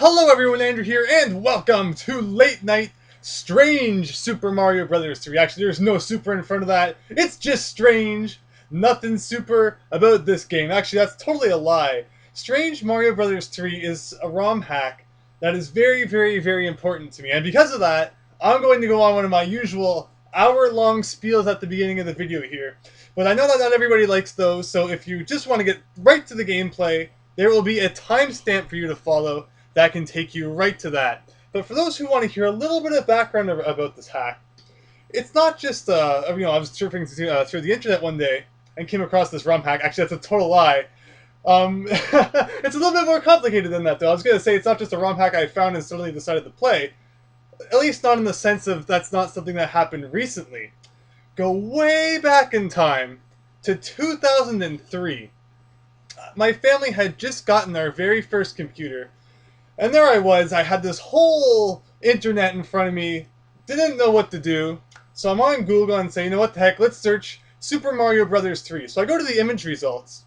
Hello everyone, Andrew here, and welcome to Late Night Strange Super Mario Bros. 3. Actually, there's no super in front of that. It's just strange. Nothing super about this game. Actually, that's totally a lie. Strange Mario Bros. 3 is a ROM hack that is very, very, very important to me. And because of that, I'm going to go on one of my usual hour-long spiels at the beginning of the video here. But I know that not everybody likes those, so if you just want to get right to the gameplay, there will be a timestamp for you to follow that can take you right to that. But for those who want to hear a little bit of background about this hack, it's not just, I was surfing through the internet one day and came across this ROM hack. Actually, that's a total lie. It's a little bit more complicated than that, though. I was going to say it's not just a ROM hack I found and suddenly decided to play. At least not in the sense of that's not something that happened recently. Go way back in time to 2003. My family had just gotten our very first computer. And there I was, I had this whole internet in front of me, didn't know what to do, so I'm on Google and say, you know what the heck, let's search Super Mario Bros. 3. So I go to the image results,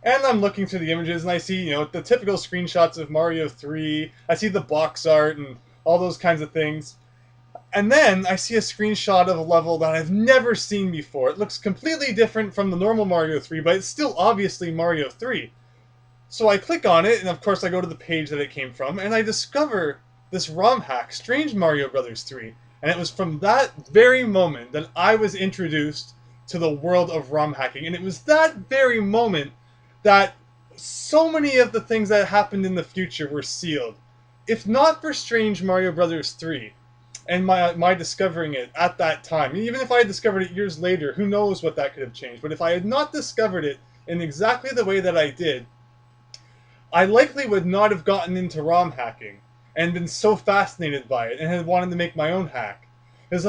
and I'm looking through the images, and I see, the typical screenshots of Mario 3, I see the box art and all those kinds of things. And then I see a screenshot of a level that I've never seen before. It looks completely different from the normal Mario 3, but it's still obviously Mario 3. So I click on it, and of course I go to the page that it came from, and I discover this ROM hack, Strange Mario Bros. 3. And it was from that very moment that I was introduced to the world of ROM hacking. And it was that very moment that so many of the things that happened in the future were sealed. If not for Strange Mario Bros. 3, and my discovering it at that time, even if I had discovered it years later, who knows what that could have changed. But if I had not discovered it in exactly the way that I did, I likely would not have gotten into ROM hacking and been so fascinated by it and had wanted to make my own hack. Because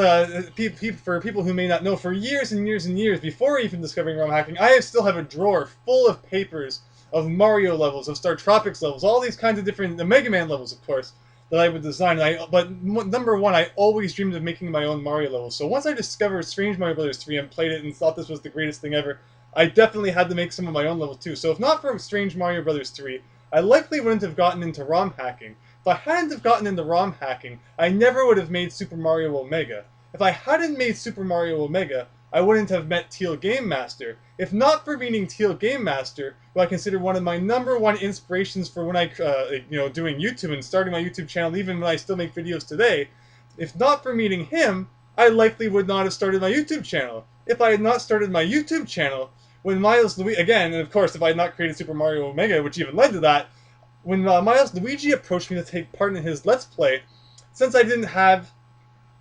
for people who may not know, for years and years and years before even discovering ROM hacking, I still have a drawer full of papers of Mario levels, of Star Tropics levels, all these kinds of different, the Mega Man levels, of course, that I would design. But number one, I always dreamed of making my own Mario levels. So once I discovered Strange Mario Bros. 3 and played it and thought this was the greatest thing ever, I definitely had to make some of my own levels too. So if not for Strange Mario Bros. 3, I likely wouldn't have gotten into ROM hacking. If I hadn't have gotten into ROM hacking, I never would have made Super Mario Omega. If I hadn't made Super Mario Omega, I wouldn't have met Teal Game Master. If not for meeting Teal Game Master, who I consider one of my #1 inspirations for when I, doing YouTube and starting my YouTube channel, even when I still make videos today, if not for meeting him, I likely would not have started my YouTube channel. If I had not started my YouTube channel, when Miles Luigi, again, and of course, if I had not created Super Mario Omega, which even led to that, when Miles Luigi approached me to take part in his Let's Play, since I didn't have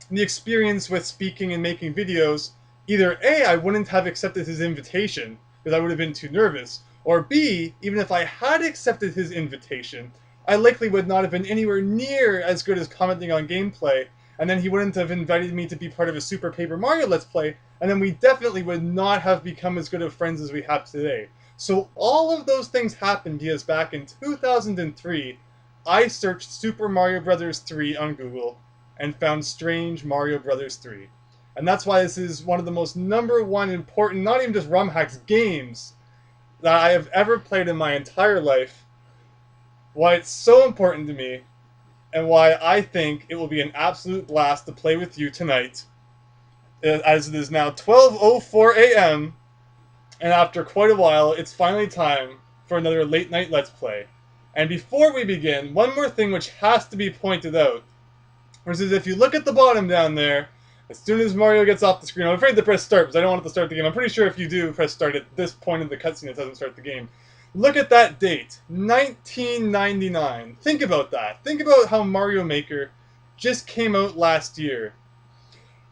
the experience with speaking and making videos, either A, I wouldn't have accepted his invitation, because I would have been too nervous, or B, even if I had accepted his invitation, I likely would not have been anywhere near as good as commenting on gameplay, and then he wouldn't have invited me to be part of a Super Paper Mario Let's Play, and then we definitely would not have become as good of friends as we have today. So all of those things happened because back in 2003, I searched Super Mario Bros. 3 on Google and found Strange Mario Bros. 3. And that's why this is one of the most #1 important, not even just ROM hacks, games that I have ever played in my entire life, why it's so important to me, and why I think it will be an absolute blast to play with you tonight, as it is now 12:04 a.m., and after quite a while, it's finally time for another late night Let's Play. And before we begin, one more thing which has to be pointed out, which is if you look at the bottom down there, as soon as Mario gets off the screen, I'm afraid to press start because I don't want it to start the game. I'm pretty sure if you do press start at this point in the cutscene, it doesn't start the game. Look at that date, 1999. Think about that. Think about how Mario Maker just came out last year.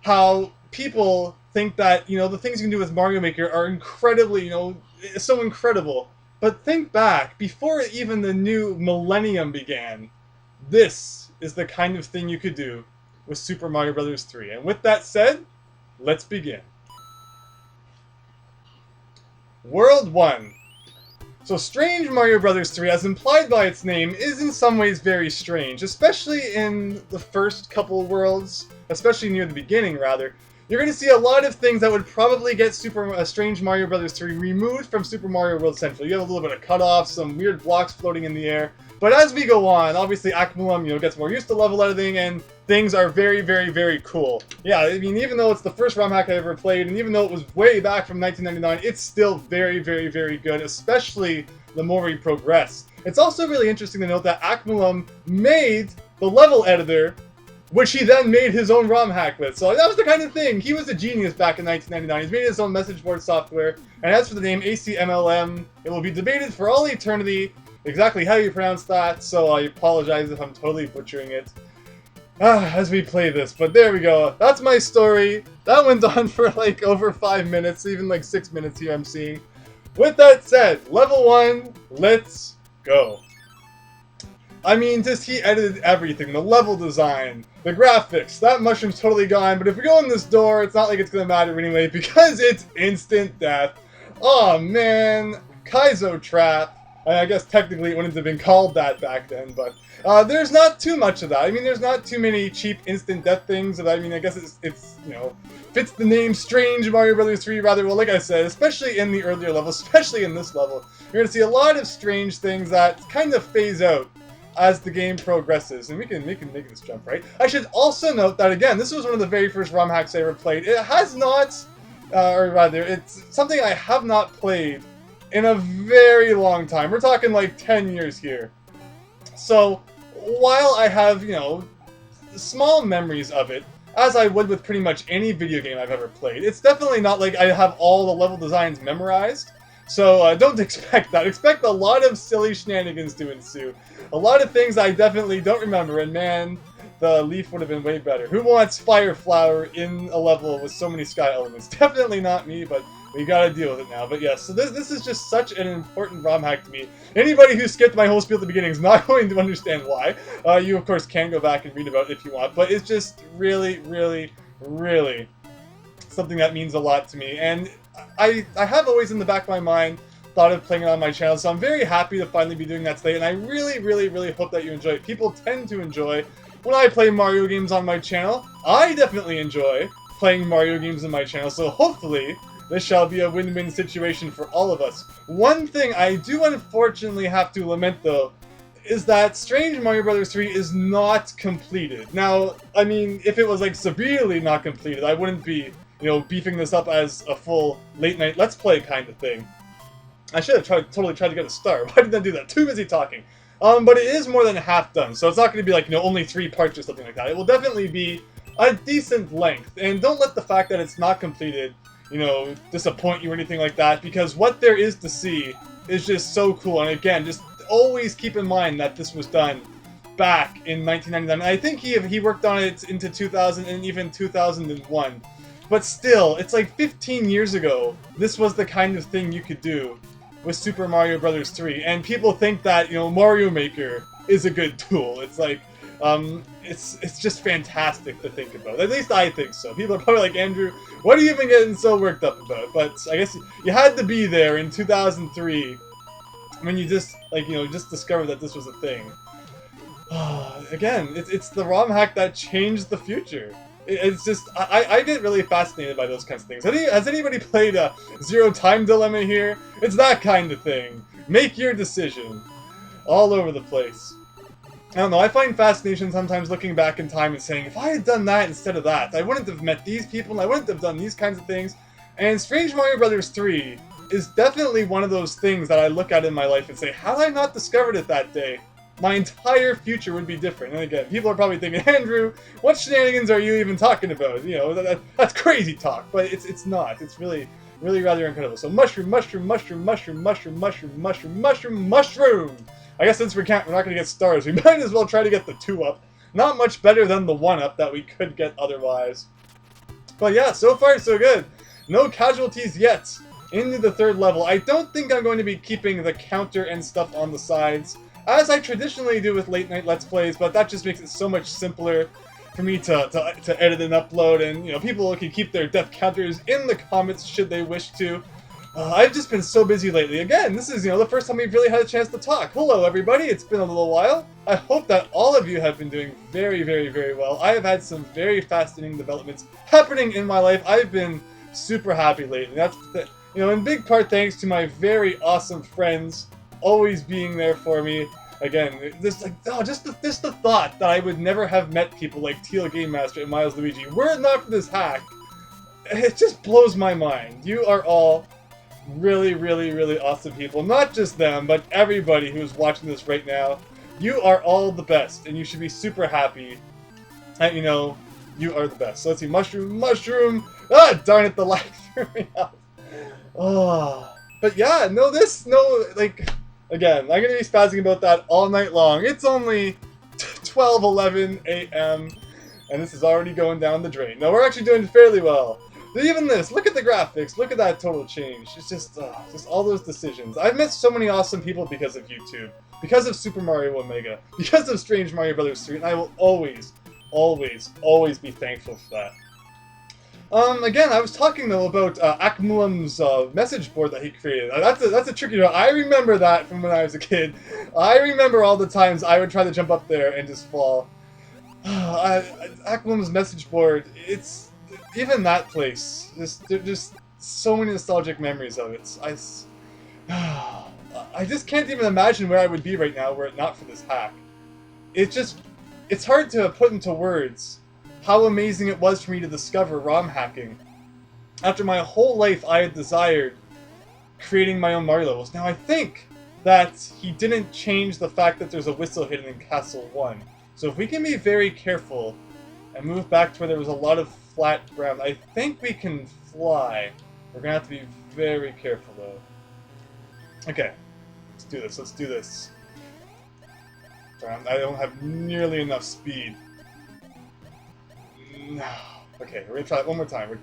How people think that, the things you can do with Mario Maker are incredibly, so incredible. But think back, before even the new millennium began, this is the kind of thing you could do with Super Mario Bros. 3. And with that said, let's begin. World 1. So Strange Mario Bros. 3, as implied by its name, is in some ways very strange, especially in the first couple worlds, especially near the beginning, rather. You're going to see a lot of things that would probably get Strange Mario Bros. 3 removed from Super Mario World Central. You have a little bit of cutoffs, some weird blocks floating in the air. But as we go on, obviously Acmlm, gets more used to level editing, and things are very, very, very cool. Yeah, I mean, even though it's the first ROM hack I ever played, and even though it was way back from 1999, it's still very, very, very good, especially the more we progress. It's also really interesting to note that Acmlm made the level editor, which he then made his own ROM hack with. So that was the kind of thing. He was a genius back in 1999. He's made his own message board software. And as for the name Acmlm, it will be debated for all eternity exactly how you pronounce that, so I apologize if I'm totally butchering it as we play this. But there we go. That's my story. That went on for like over 5 minutes, even like 6 minutes here I'm seeing. With that said, level 1, let's go. I mean, just he edited everything, the level design, the graphics, that mushroom's totally gone, but if we go in this door, it's not like it's gonna matter anyway, because it's instant death. Oh man, Kaizo Trap. I guess technically it wouldn't have been called that back then, but there's not too much of that. I mean, there's not too many cheap instant death things. I mean, I guess it's fits the name Strange Mario Brothers 3 rather well. Like I said, especially in the earlier levels, especially in this level, you're gonna see a lot of strange things that kind of phase out as the game progresses, and we can make this jump, right? I should also note that, again, this was one of the very first ROM hacks I ever played. It has not, or rather, it's something I have not played in a very long time. We're talking like 10 years here. So, while I have, small memories of it, as I would with pretty much any video game I've ever played, it's definitely not like I have all the level designs memorized. So don't expect that. Expect a lot of silly shenanigans to ensue. A lot of things I definitely don't remember, and man, the leaf would have been way better. Who wants Fire Flower in a level with so many sky elements? Definitely not me, but we gotta deal with it now. But yes, so this is just such an important ROM hack to me. Anybody who skipped my whole spiel at the beginning is not going to understand why. You, of course, can go back and read about it if you want, but it's just really, really, really something that means a lot to me. And I have always in the back of my mind thought of playing it on my channel, so I'm very happy to finally be doing that today, and I really, really, really hope that you enjoy it. People tend to enjoy when I play Mario games on my channel. I definitely enjoy playing Mario games on my channel, so hopefully this shall be a win-win situation for all of us. One thing I do unfortunately have to lament, though, is that Strange Mario Brothers 3 is not completed. Now, I mean, if it was like severely not completed, I wouldn't be beefing this up as a full late-night Let's Play kind of thing. I should have totally tried to get a star. Why did I do that? Too busy talking. But it is more than half done, so it's not going to be like, only 3 parts or something like that. It will definitely be a decent length, and don't let the fact that it's not completed, disappoint you or anything like that, because what there is to see is just so cool. And again, just always keep in mind that this was done back in 1999. I think he worked on it into 2000 and even 2001. But still, it's like 15 years ago, this was the kind of thing you could do with Super Mario Bros. 3. And people think that, Mario Maker is a good tool. It's like, it's just fantastic to think about. At least I think so. People are probably like, Andrew, what are you even getting so worked up about? But I guess you had to be there in 2003 when you just, just discovered that this was a thing. Again, it's the ROM hack that changed the future. It's just, I get really fascinated by those kinds of things. Has anybody played a Zero Time Dilemma here? It's that kind of thing. Make your decision. All over the place. I don't know, I find fascination sometimes looking back in time and saying, if I had done that instead of that, I wouldn't have met these people, and I wouldn't have done these kinds of things. And Strange Mario Bros. 3 is definitely one of those things that I look at in my life and say, had I not discovered it that day, my entire future would be different. And again, people are probably thinking, Andrew, what shenanigans are you even talking about? That's crazy talk, but it's not. It's really, really rather incredible. So mushroom, mushroom, mushroom, mushroom, mushroom, mushroom, mushroom, mushroom, mushroom! I guess since we're not going to get stars, we might as well try to get the 2-up. Not much better than the 1-up that we could get otherwise. But yeah, so far so good. No casualties yet into the 3rd level. I don't think I'm going to be keeping the counter and stuff on the sides, as I traditionally do with late-night Let's Plays, but that just makes it so much simpler for me to edit and upload, and, people can keep their death counters in the comments should they wish to. I've just been so busy lately. Again, this is, the first time we've really had a chance to talk. Hello, everybody. It's been a little while. I hope that all of you have been doing very, very, very well. I have had some very fascinating developments happening in my life. I've been super happy lately. That's, in big part thanks to my very awesome friends always being there for me. Again, this like just the thought that I would never have met people like Teal Game Master and Miles Luigi were it not for this hack. It just blows my mind. You are all really, really, really awesome people. Not just them, but everybody who's watching this right now. You are all the best, and you should be super happy that, you know, you are the best. So let's see, mushroom. Ah, darn it, the light threw me off. Oh, but yeah, like, again, I'm gonna be spazzing about that all night long. It's only 12:11 a.m. and this is already going down the drain. No, we're actually doing fairly well. But even this, look at the graphics, look at that total change. It's just all those decisions. I've met so many awesome people because of YouTube, because of Super Mario Omega, because of Strange Mario Brothers 3, and I will always, always, always be thankful for that. Again, I was talking though about Acmlm's message board that he created. That's a tricky one. I remember that from when I was a kid. I remember all the times I would try to jump up there and just fall. Acmlm's message board, it's even that place. There's so many nostalgic memories of it. I just can't even imagine where I would be right now were it not for this hack. It's hard to put into words how amazing it was for me to discover ROM hacking. After my whole life I had desired creating my own Mario levels. Now I think that he didn't change the fact that there's a whistle hidden in Castle 1. So if we can be very careful and move back to where there was a lot of flat ground, I think we can fly. We're gonna have to be very careful though. Okay, let's do this. I don't have nearly enough speed. No. Okay, we're gonna try it one more time. I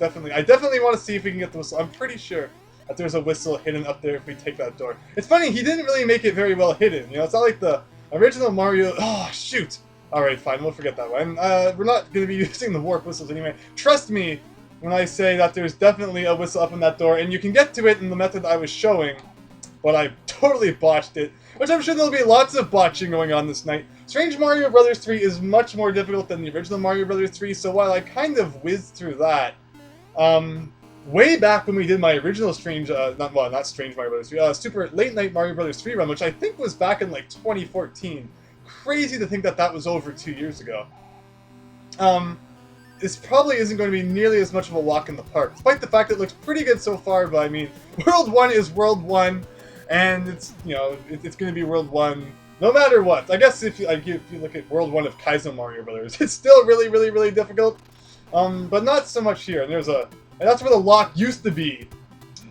definitely want to see if we can get the whistle. I'm pretty sure that there's a whistle hidden up there if we take that door. It's funny, he didn't really make it very well hidden. You know, it's not like the original Mario. Oh shoot! All right, fine, we'll forget that one. We're not gonna be using the warp whistles anyway. Trust me when I say that there's definitely a whistle up in that door, and you can get to it in the method I was showing, but I totally botched it. Which I'm sure there'll be lots of botching going on this night. Strange Mario Brothers 3 is much more difficult than the original Mario Brothers 3, so while I kind of whizzed through that, way back when we did my original not Strange Mario Brothers 3, Super Late Night Mario Brothers 3 run, which I think was back in like 2014. Crazy to think that that was over 2 years ago. This probably isn't going to be nearly as much of a walk in the park, despite the fact that it looks pretty good so far, but I mean, World 1 is World 1, and it's, you know, it's going to be World 1 no matter what. I guess if you look at World 1 of Kaizo Mario Brothers, it's still really, really, really difficult. But not so much here. And that's where the lock used to be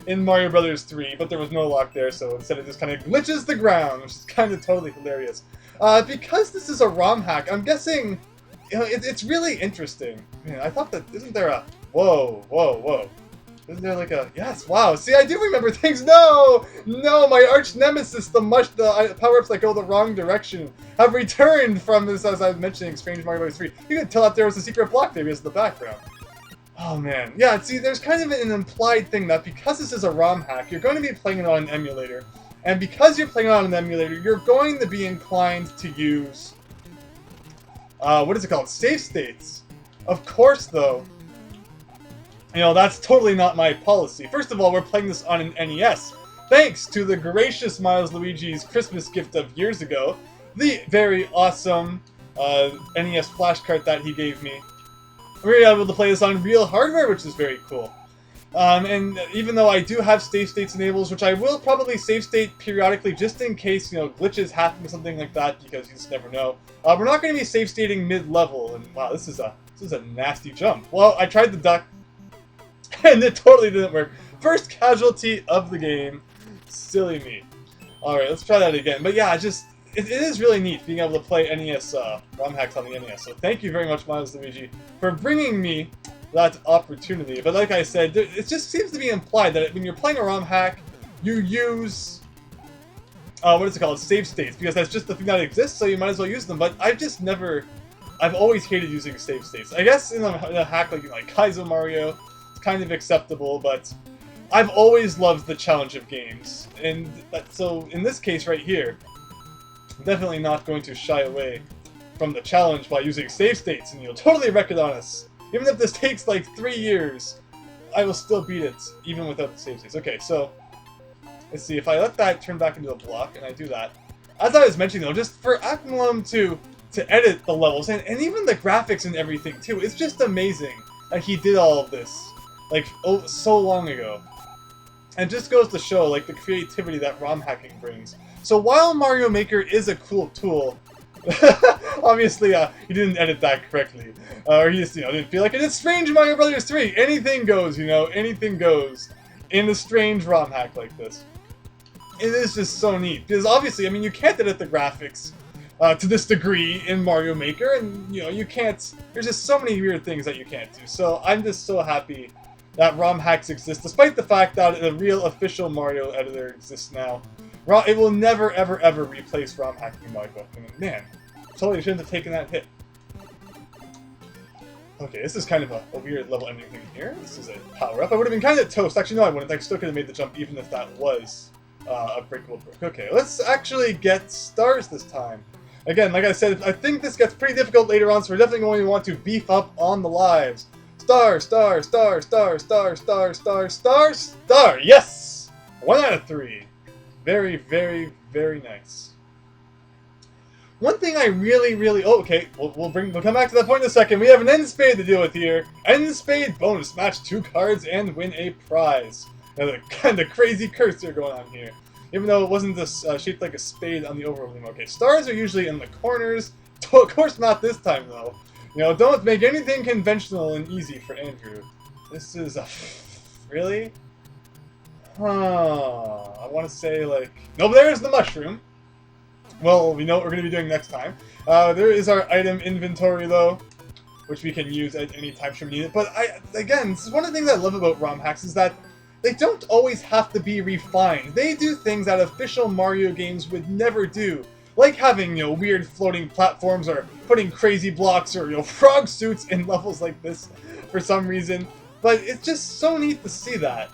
in Mario Brothers 3, but there was no lock there, so instead it just kind of glitches the ground, which is kind of totally hilarious. Because this is a ROM hack, I'm guessing, you know, it's really interesting. Man, I thought that, isn't there a, whoa. Isn't there like a... Yes, wow. See, I do remember things. No! No, my arch nemesis, the power-ups that go the wrong direction, have returned from this, as I was mentioning, Strange Mario Bros. 3. You could tell that there was a secret block there because of the background. Oh, man. Yeah, see, there's kind of an implied thing that because this is a ROM hack, you're going to be playing it on an emulator. And because you're playing it on an emulator, you're going to be inclined to use... what is it called? Save states. Of course, though. You know, that's totally not my policy. First of all, we're playing this on an NES. Thanks to the gracious Miles Luigi's Christmas gift of years ago, the very awesome NES flash cart that he gave me. We're able to play this on real hardware, which is very cool. And even though I do have save states enabled, which I will probably save state periodically just in case, you know, glitches happen or something like that, because you just never know. We're not going to be save stating mid-level, and wow, this is a nasty jump. Well, I tried the duck, and it totally didn't work. First casualty of the game. Silly me. Alright, let's try that again. But yeah, it is really neat being able to play NES ROM hacks on the NES. So thank you very much, Miles Luigi, for bringing me that opportunity. But like I said, it just seems to be implied that when you're playing a ROM hack, you use... what is it called? Save states. Because that's just the thing that exists, so you might as well use them. But I've always hated using save states. I guess in a hack like Kaizo Mario, kind of acceptable, but I've always loved the challenge of games, and so in this case right here, I'm definitely not going to shy away from the challenge by using save states, and you'll totally wreck it on us. Even if this takes like 3 years, I will still beat it, even without the save states. Okay, so let's see, if I let that turn back into a block, and I do that, as I was mentioning though, just for Acmlm to edit the levels and even the graphics and everything too, it's just amazing that he did all of this, like, oh, so long ago. And it just goes to show, like, the creativity that ROM hacking brings. So while Mario Maker is a cool tool, obviously, he didn't edit that correctly. Or he just, didn't feel like it. It's Strange Mario Brothers 3! Anything goes, anything goes in a strange ROM hack like this. It is just so neat. Because obviously, I mean, you can't edit the graphics to this degree in Mario Maker, and, you can't... There's just so many weird things that you can't do. So I'm just so happy that ROM hacks exist, despite the fact that a real official Mario editor exists now. It will never, ever, ever replace ROM hacking in my book. I mean, man, totally shouldn't have taken that hit. Okay, this is kind of a weird level ending thing here. This is a power-up. I would have been kind of toast. Actually, no, I wouldn't. I still could have made the jump even if that was a breakable brick. Okay, let's actually get stars this time. Again, like I said, I think this gets pretty difficult later on, so we're definitely going to want to beef up on the lives. Star, star, star, star, star, star, star, star, star! Yes! 1 out of 3. Very, very, very nice. One thing I really... Oh, okay, we'll come back to that point in a second. We have an end spade to deal with here. End spade bonus. Match 2 cards and win a prize. Now, the kind of crazy curse here going on here. Even though it wasn't this shaped like a spade on the overworld. Okay, stars are usually in the corners. Of course not this time, though. Don't make anything conventional and easy for Andrew. This is really? I want to say, like... No, but there's the mushroom. Well, we know what we're going to be doing next time. There is our item inventory, though, which we can use at any time should we need it. But, again, this is one of the things I love about ROM hacks, is that they don't always have to be refined. They do things that official Mario games would never do. Like having, weird floating platforms, or putting crazy blocks, or, frog suits in levels like this for some reason. But it's just so neat to see that.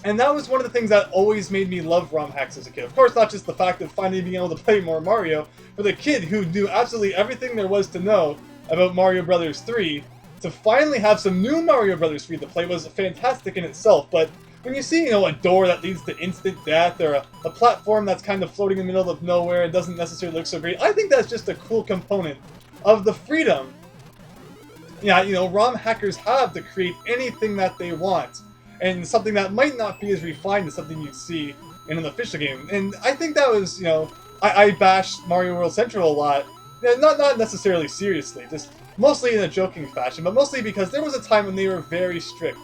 And that was one of the things that always made me love ROM hacks as a kid. Of course, not just the fact of finally being able to play more Mario, for the kid who knew absolutely everything there was to know about Mario Brothers 3, to finally have some new Mario Brothers 3 to play was fantastic in itself. But when you see, a door that leads to instant death, or a platform that's kind of floating in the middle of nowhere and doesn't necessarily look so great, I think that's just a cool component of the freedom, ROM hackers have to create anything that they want. And something that might not be as refined as something you'd see in an official game. And I think that was, I bashed Mario World Central a lot. Not necessarily seriously, just mostly in a joking fashion, but mostly because there was a time when they were very strict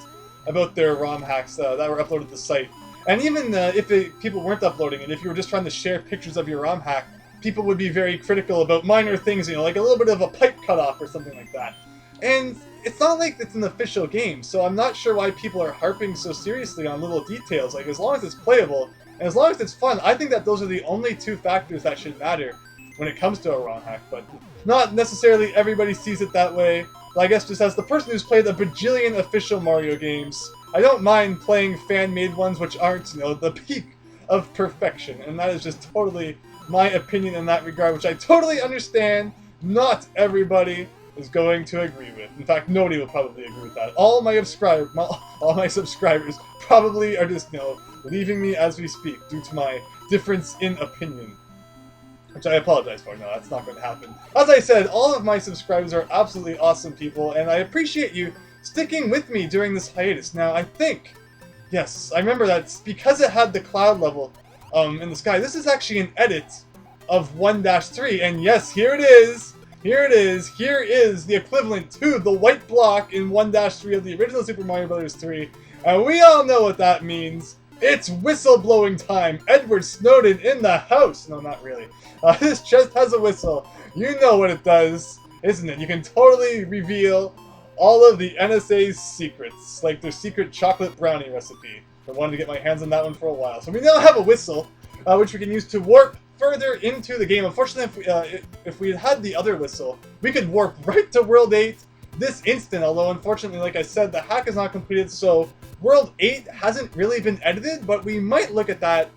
about their ROM hacks that were uploaded to the site. And even if people weren't uploading it, if you were just trying to share pictures of your ROM hack, people would be very critical about minor things, like a little bit of a pipe cutoff or something like that. And it's not like it's an official game, so I'm not sure why people are harping so seriously on little details. Like, as long as it's playable, and as long as it's fun, I think that those are the only 2 factors that should matter when it comes to a ROM hack. But not necessarily everybody sees it that way. But I guess just as the person who's played a bajillion official Mario games, I don't mind playing fan-made ones which aren't, the peak of perfection. And that is just totally my opinion in that regard, which I totally understand not everybody is going to agree with. In fact, nobody will probably agree with that. All my subscribers probably are just, leaving me as we speak due to my difference in opinion. Which I apologize for. No, that's not going to happen. As I said, all of my subscribers are absolutely awesome people, and I appreciate you sticking with me during this hiatus. Now, I think, yes, I remember that because it had the cloud level in the sky, this is actually an edit of 1-3, and yes, here it is! Here it is. Here is the equivalent to the white block in 1-3 of the original Super Mario Bros. 3. And we all know what that means. It's whistleblowing time. Edward Snowden in the house. No, not really. This chest has a whistle. You know what it does, isn't it? You can totally reveal all of the NSA's secrets, like their secret chocolate brownie recipe. I wanted to get my hands on that one for a while. So we now have a whistle, which we can use to warp further into the game. Unfortunately, if we had had the other whistle, we could warp right to World 8 this instant, although unfortunately, like I said, the hack is not completed, so World 8 hasn't really been edited, but we might look at that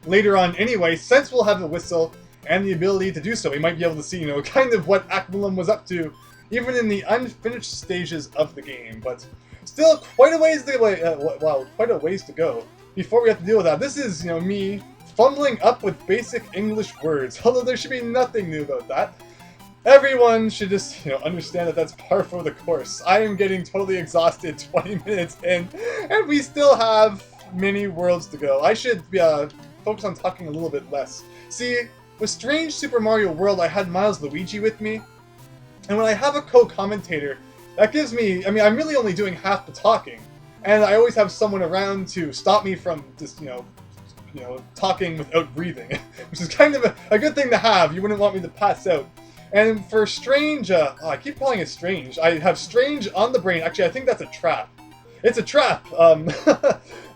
later on anyway, since we'll have the whistle and the ability to do so. We might be able to see, kind of what Acmlm was up to, even in the unfinished stages of the game, but still quite a ways to go before we have to deal with that. This is, me fumbling up with basic English words, although there should be nothing new about that. Everyone should just, understand that that's par for the course. I am getting totally exhausted 20 minutes in, and we still have many worlds to go. I should focus on talking a little bit less. See, with Strange Super Mario World, I had Miles Luigi with me, and when I have a co-commentator, that gives me, I'm really only doing half the talking, and I always have someone around to stop me from just, talking without breathing, which is kind of a good thing to have. You wouldn't want me to pass out. And for Strange, I keep calling it Strange. I have Strange on the brain. Actually, I think that's a trap. It's a trap.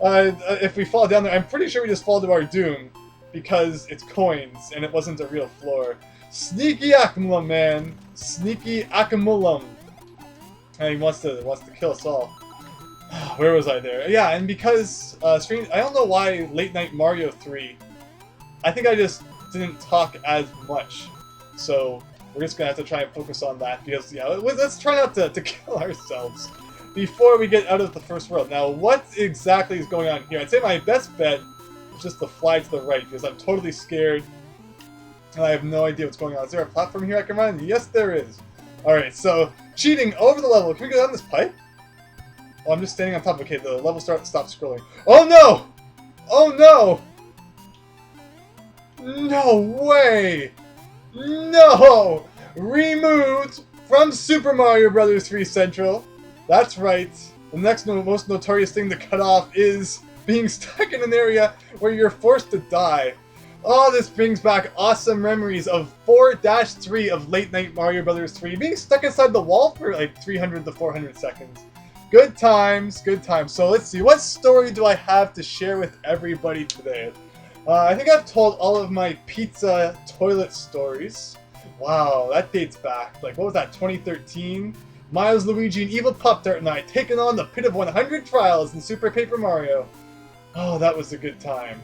If we fall down there, I'm pretty sure we just fall to our doom because it's coins and it wasn't a real floor. Sneaky Acmlm, man. Sneaky Acmlm. And he wants to kill us all. Where was I there? Yeah, and because Strange, I don't know why Late Night Mario 3. I think I just didn't talk as much. So we're just gonna have to try and focus on that because let's try not to kill ourselves before we get out of the first world. Now, what exactly is going on here? I'd say my best bet is just to fly to the right because I'm totally scared and I have no idea what's going on. Is there a platform here I can run? Yes, there is. Alright, so cheating over the level. Can we go down this pipe? Oh, I'm just standing on top. Okay, the level stopped scrolling. Oh no! Oh no! No way! No! Removed from Super Mario Bros. 3 Central. That's right. The next most notorious thing to cut off is being stuck in an area where you're forced to die. Oh, this brings back awesome memories of 4-3 of Late Night Mario Bros. 3 being stuck inside the wall for like 300 to 400 seconds. Good times, good times. So let's see, what story do I have to share with everybody today? I think I've told all of my pizza toilet stories. Wow, that dates back. Like, what was that, 2013? Miles, Luigi, and Evil Pop-Tart and I taking on the Pit of 100 Trials in Super Paper Mario. Oh, that was a good time.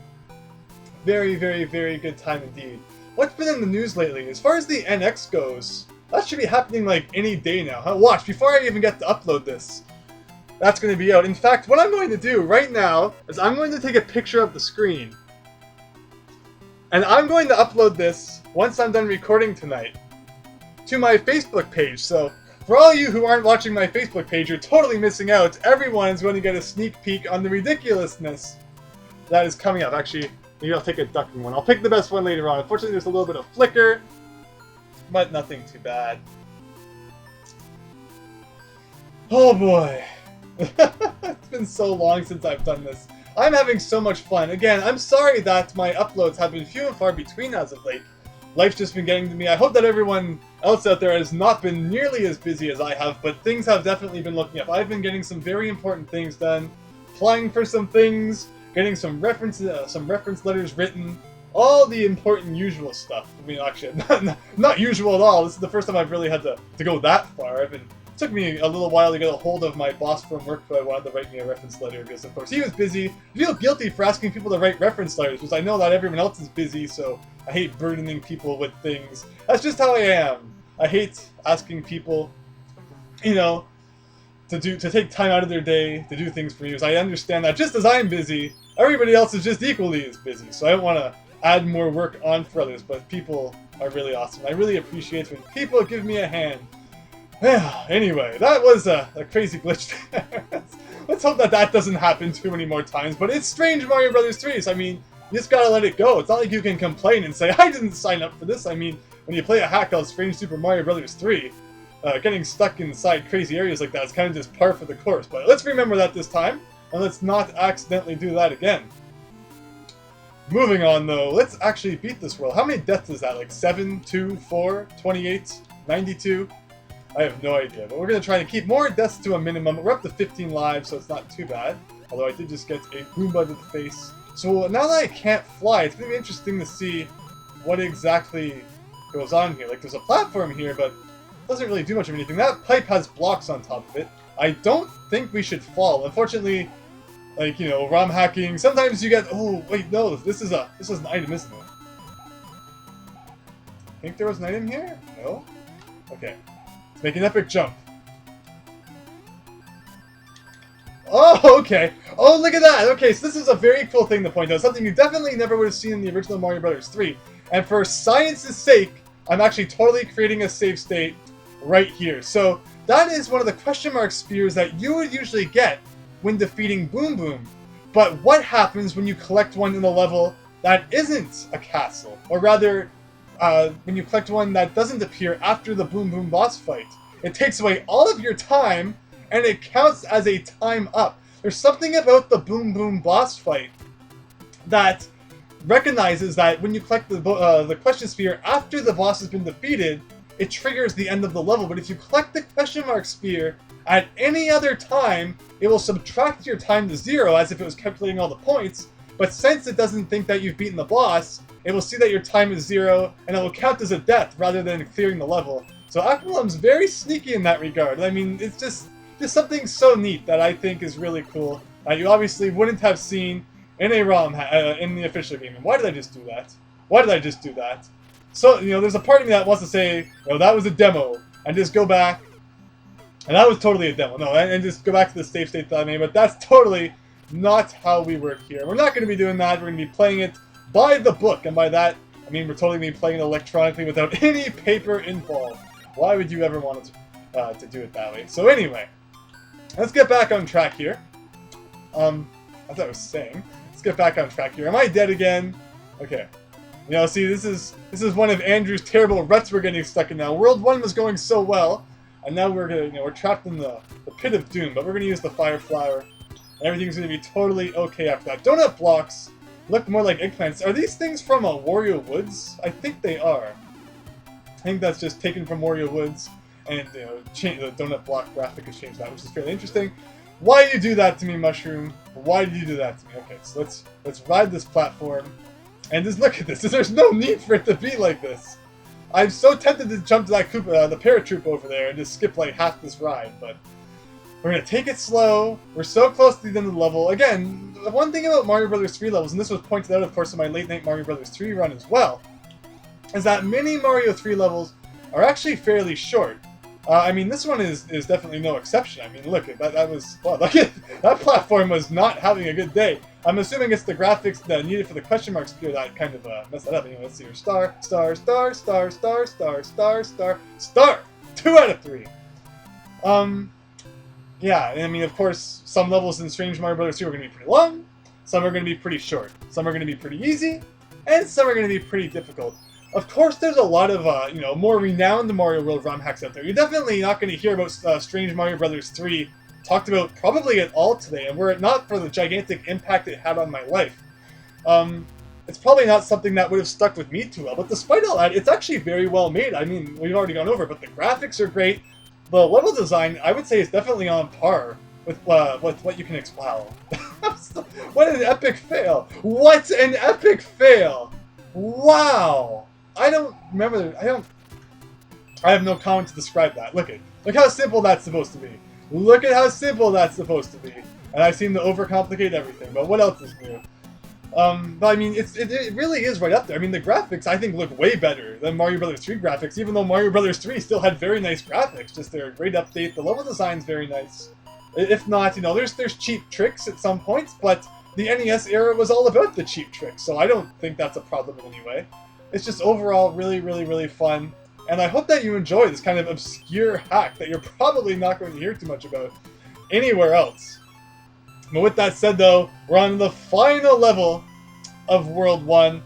Very, very, very good time indeed. What's been in the news lately? As far as the NX goes, that should be happening like any day now. Huh? Watch, before I even get to upload this, that's going to be out. In fact, what I'm going to do right now is I'm going to take a picture of the screen. And I'm going to upload this, once I'm done recording tonight, to my Facebook page. So, for all you who aren't watching my Facebook page, you're totally missing out. Everyone is going to get a sneak peek on the ridiculousness that is coming up. Actually, maybe I'll take a ducking one. I'll pick the best one later on. Unfortunately, there's a little bit of flicker, but nothing too bad. Oh boy. It's been so long since I've done this. I'm having so much fun. Again, I'm sorry that my uploads have been few and far between as of late. Life's just been getting to me. I hope that everyone else out there has not been nearly as busy as I have, but things have definitely been looking up. I've been getting some very important things done, applying for some things, getting some reference letters written, all the important usual stuff. I mean, actually, not usual at all. This is the first time I've really had to go that far. It took me a little while to get a hold of my boss from work who I wanted to write me a reference letter because, of course, he was busy. I feel guilty for asking people to write reference letters because I know that everyone else is busy, so I hate burdening people with things. That's just how I am. I hate asking people, to take time out of their day to do things for me because I understand that just as I'm busy, everybody else is just equally as busy. So I don't want to add more work on for others, but people are really awesome. I really appreciate when people give me a hand. Anyway, that was a crazy glitch there. Let's hope that doesn't happen too many more times, but it's Strange Mario Bros. 3, so I mean, you just gotta let it go. It's not like you can complain and say, I didn't sign up for this. I mean, when you play a hack called Strange Super Mario Bros. 3, getting stuck inside crazy areas like that is kind of just par for the course. But let's remember that this time, and let's not accidentally do that again. Moving on, though, let's actually beat this world. How many deaths is that? Like 7, 2, 4, 28, 92? I have no idea, but we're going to try to keep more deaths to a minimum. We're up to 15 lives, so it's not too bad. Although I did just get a Goomba to the face. So now that I can't fly, it's going to be interesting to see what exactly goes on here. Like, there's a platform here, but it doesn't really do much of anything. That pipe has blocks on top of it. I don't think we should fall. Unfortunately, like, ROM hacking, sometimes you get... Oh, wait, no, this is an item, isn't it? I think there was an item here? No? Okay. Let's make an epic jump. Oh, okay. Oh, look at that. Okay, so this is a very cool thing to point out. Something you definitely never would have seen in the original Mario Brothers 3. And for science's sake, I'm actually totally creating a save state right here. So that is one of the question mark spheres that you would usually get when defeating Boom Boom. But what happens when you collect one in a level that isn't a castle? Or rather, when you collect one that doesn't appear after the Boom Boom boss fight? It takes away all of your time, and it counts as a time up. There's something about the Boom Boom boss fight that recognizes that when you collect the question sphere after the boss has been defeated, it triggers the end of the level. But if you collect the question mark sphere at any other time, it will subtract your time to 0 as if it was calculating all the points. But since it doesn't think that you've beaten the boss, it will see that your time is 0, and it will count as a death rather than clearing the level. So Acmlm's very sneaky in that regard. I mean, it's just something so neat that I think is really cool. You obviously wouldn't have seen in a ROM in the official game. And why did I just do that? Why did I just do that? So, there's a part of me that wants to say, that was a demo, and just go back. And that was totally a demo. No, and just go back to the save state that I made. But that's totally not how we work here. We're not going to be doing that. We're going to be playing it by the book. And by that, I mean we're totally going to be playing it electronically without any paper involved. Why would you ever want to do it that way? So anyway, let's get back on track here. As I was saying, let's get back on track here. Am I dead again? Okay. See, this is one of Andrew's terrible ruts we're getting stuck in now. World 1 was going so well, and now we're trapped in the pit of doom. But we're gonna use the fire flower, and everything's gonna be totally okay after that. Donut blocks look more like eggplants. Are these things from Wario Woods? I think they are. I think that's just taken from Wario Woods, and the donut block graphic has changed that, which is fairly interesting. Why did you do that to me, Mushroom? Why did you do that to me? Okay, so let's ride this platform, and just look at this. There's no need for it to be like this. I'm so tempted to jump to that the paratroop over there and just skip like half this ride, but we're gonna take it slow. We're so close to the end of the level. Again, the one thing about Mario Brothers 3 levels, and this was pointed out, of course, in my late night Mario Brothers 3 run as well, is that many Mario 3 levels are actually fairly short. I mean, this one is definitely no exception. I mean, look, that was... Well, look at that platform was not having a good day. I'm assuming it's the graphics that needed for the question mark sphere that kind of messed that up. Anyway, let's see here. Star, star, star, star, star, star, star, star, star! 2 out of 3! Yeah, I mean, of course, some levels in Strange Mario Brothers 2 are going to be pretty long, some are going to be pretty short, some are going to be pretty easy, and some are going to be pretty difficult. Of course, there's a lot of, more renowned Mario World ROM hacks out there. You're definitely not going to hear about Strange Mario Brothers 3 talked about probably at all today, and were it not for the gigantic impact it had on my life, it's probably not something that would have stuck with me too well. But despite all that, it's actually very well made. I mean, we've already gone over it, but the graphics are great. The level design, I would say, is definitely on par with what you can expect. Wow. What an epic fail! What an epic fail! Wow! I have no comment to describe that. Look how simple that's supposed to be. Look at how simple that's supposed to be. And I seem to overcomplicate everything, but what else is new? But I mean, it really is right up there. I mean, the graphics, I think, look way better than Mario Brothers 3 graphics, even though Mario Brothers 3 still had very nice graphics. Just they're a great update. The level design's very nice. If not, there's cheap tricks at some points, but the NES era was all about the cheap tricks, so I don't think that's a problem in any way. It's just overall really, really, really fun, and I hope that you enjoy this kind of obscure hack that you're probably not going to hear too much about anywhere else. But with that said, though, we're on the final level of World 1,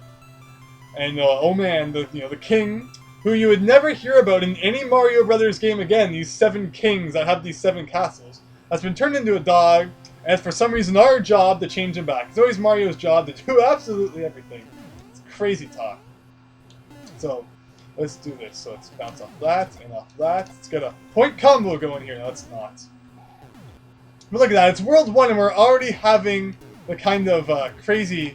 and oh man, the king, who you would never hear about in any Mario Brothers game again, these 7 kings that have these 7 castles, has been turned into a dog, and it's for some reason our job to change him back. It's always Mario's job to do absolutely everything. It's crazy talk. So, let's do this. So let's bounce off that and off that. Let's get a point combo going here. No, it's not. But look at that. It's World 1 and we're already having the kind of crazy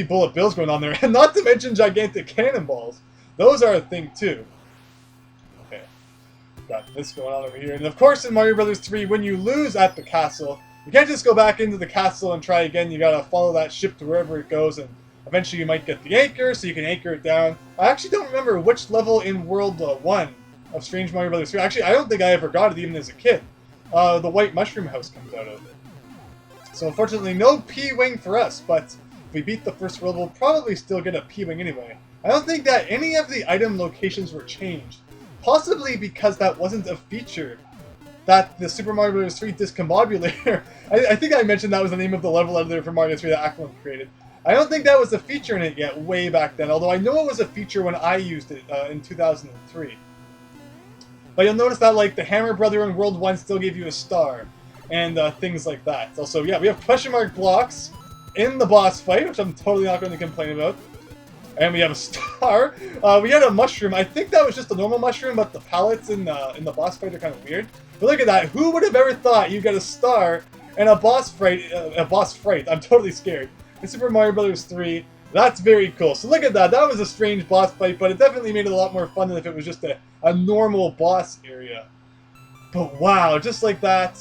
bullet bills going on there. And not to mention gigantic cannonballs. Those are a thing too. Okay. Got this going on over here. And of course in Mario Brothers 3, when you lose at the castle, you can't just go back into the castle and try again. You gotta follow that ship to wherever it goes, and eventually you might get the anchor, so you can anchor it down. I actually don't remember which level in World 1 of Strange Mario Brothers 3. Actually, I don't think I ever got it even as a kid. the white mushroom house comes out of. So unfortunately, no P-Wing for us, but if we beat the first world, we'll probably still get a P-Wing anyway. I don't think that any of the item locations were changed. Possibly because that wasn't a feature that the Super Mario Bros. 3 Discombobulator, I think I mentioned that was the name of the level editor for Mario 3 that Acmlm created. I don't think that was a feature in it yet, way back then, although I know it was a feature when I used it in 2003. But you'll notice that, like, the Hammer Brother in World 1 still gave you a star, and things like that. Also, yeah, we have question mark blocks in the boss fight, which I'm totally not going to complain about. And we have a star. We had a mushroom. I think that was just a normal mushroom, but the pallets in the boss fight are kind of weird. But look at that. Who would have ever thought you get a star and a boss fight? I'm totally scared. In Super Mario Bros. 3, that's very cool. So look at that. That was a strange boss fight, but it definitely made it a lot more fun than if it was just a normal boss area. But wow, just like that.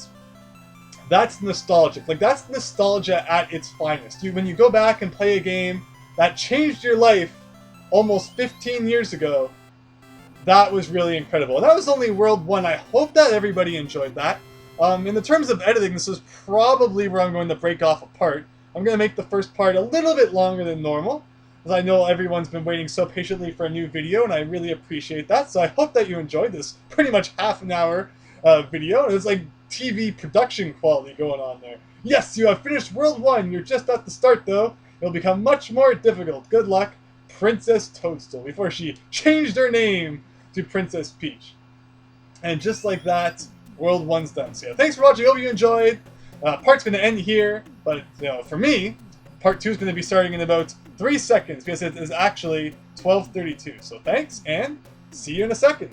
That's nostalgic. Like, that's nostalgia at its finest. When you go back and play a game that changed your life almost 15 years ago, that was really incredible. And that was only World 1. I hope that everybody enjoyed that. In the terms of editing, this is probably where I'm going to break off a part. I'm going to make the first part a little bit longer than normal, because I know everyone's been waiting so patiently for a new video, and I really appreciate that. So I hope that you enjoyed this pretty much half an hour video. It's like TV production quality going on there. Yes, you have finished World 1. You're just at the start, though. It'll become much more difficult. Good luck, Princess Toadstool, before she changed her name to Princess Peach. And just like that, World 1's done. So yeah, thanks for watching. Hope you enjoyed. Part's going to end here, but for me, Part 2 is going to be starting in about 3 seconds, because it is actually 12:32. So thanks, and see you in a second.